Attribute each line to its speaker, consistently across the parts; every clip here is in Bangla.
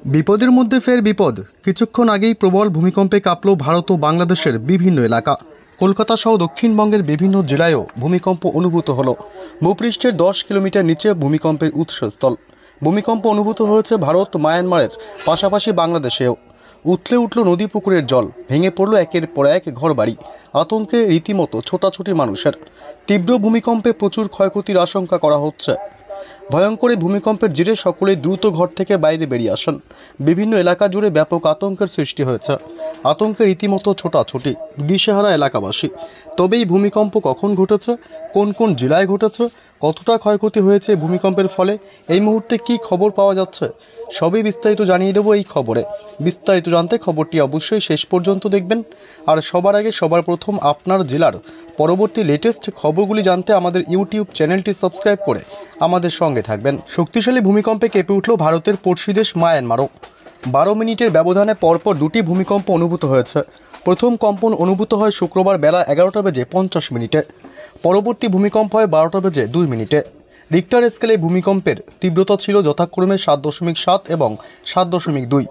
Speaker 1: বিপদের মধ্যে ফের বিপদ। কিছুক্ষণ আগেই প্রবল ভূমিকম্পে কাঁপল ভারত ও বাংলাদেশের বিভিন্ন এলাকা। কলকাতা সহ দক্ষিণবঙ্গের বিভিন্ন জেলায়ও ভূমিকম্প অনুভূত হলো। ভূপৃষ্ঠের 10 কিলোমিটার নিচে ভূমিকম্পের উৎসস্থল। ভূমিকম্প অনুভূত হয়েছে ভারত মায়ানমারের পাশাপাশি বাংলাদেশেও। উথলে উঠল নদী পুকুরের জল, ভেঙে পড়ল একের পর এক ঘরবাড়ি। আতঙ্কে রীতিমতো ছোটাছুটি মানুষের। তীব্র ভূমিকম্পে প্রচুর ক্ষয়ক্ষতির আশঙ্কা করা হচ্ছে। ভয়ঙ্কর এই ভূমিকম্পের জেরে সকলেই দ্রুত ঘর থেকে বাইরে বেরিয়ে আসেন। বিভিন্ন এলাকা জুড়ে ব্যাপক আতঙ্কের সৃষ্টি হয়েছে। আতঙ্কে রীতিমতো ছোটাছুটি, দিশেহারা এলাকাবাসী। তবে এই ভূমিকম্প কখন ঘটেছে, কোন কোন জেলায় ঘটেছে, কতটা ক্ষয়ক্ষতি হয়েছে ভূমিকম্পের ফলে, এই মুহূর্তে কী খবর পাওয়া যাচ্ছে, সবই বিস্তারিত জানিয়ে দেবো এই খবরে। বিস্তারিত জানতে খবরটি অবশ্যই শেষ পর্যন্ত দেখবেন। আর সবার আগে সবার প্রথম আপনার জেলার পরবর্তী লেটেস্ট খবরগুলি জানতে আমাদের ইউটিউব চ্যানেলটি সাবস্ক্রাইব করে আমাদের সঙ্গে থাকবেন। শক্তিশালী ভূমিকম্পে কেঁপে উঠল ভারতের পড়শি দেশ মায়ানমারও। 12 মিনিটের ব্যবধানে পরপর দুটি ভূমিকম্প অনুভূত হয়েছে। প্রথম কম্পন অনুভূত হয় শুক্রবার বেলা 11:50 পরবর্তী ভূমিকম্প হয় 12:02। রিক্টার স্কেলে ভূমিকম্পের তীব্রতা ছিল যথাক্রমে 7.7 এবং 7.2।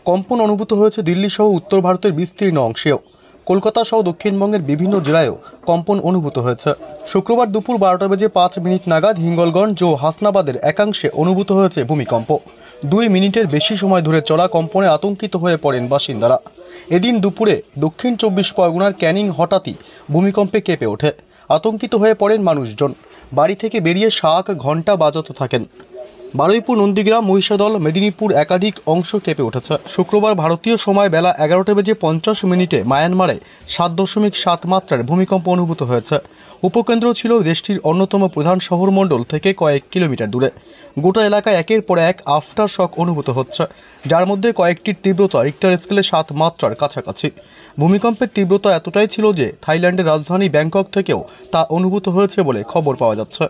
Speaker 1: কম্পন অনুভূত হয়েছে দিল্লি সহ উত্তর ভারতের বিস্তীর্ণ অংশেও। কলকাতা সহ দক্ষিণবঙ্গের বিভিন্ন জেলায়ও কম্পন অনুভূত হয়েছে। শুক্রবার দুপুর 12:05 নাগাদ হিঙ্গলগঞ্জ ও হাসনাবাদের একাংশে অনুভূত হয়েছে ভূমিকম্প। 2 মিনিটের বেশি সময় ধরে চলা কম্পনে আতঙ্কিত হয়ে পড়েন বাসিন্দারা। এদিন দুপুরে দক্ষিণ 24 পরগনার ক্যানিং হঠাৎই ভূমিকম্পে কেঁপে ওঠে। আতঙ্কিত হয়ে পড়েন মানুষজন। বাড়ি থেকে বেরিয়ে শাক ঘণ্টা বাজাতে থাকেন। বারুইপুর, নন্দীগ্রাম, মহিষাদল, মেদিনীপুর একাধিক অংশ কেঁপে উঠেছে। শুক্রবার ভারতীয় সময় বেলা 11:50 মায়ানমারে 7.7 মাত্রার ভূমিকম্প অনুভূত হয়েছে। উপকেন্দ্র ছিল দেশটির অন্যতম প্রধান শহরমণ্ডল থেকে কয়েক কিলোমিটার দূরে। গোটা এলাকায় একের পর এক আফটার শক অনুভূত হচ্ছে, যার মধ্যে কয়েকটির তীব্রতা রিক্টার স্কেলে 7 মাত্রার কাছাকাছি। ভূমিকম্পের তীব্রতা এতটাই ছিল যে থাইল্যান্ডের রাজধানী ব্যাংকক থেকেও তা অনুভূত হয়েছে বলে খবর পাওয়া যাচ্ছে।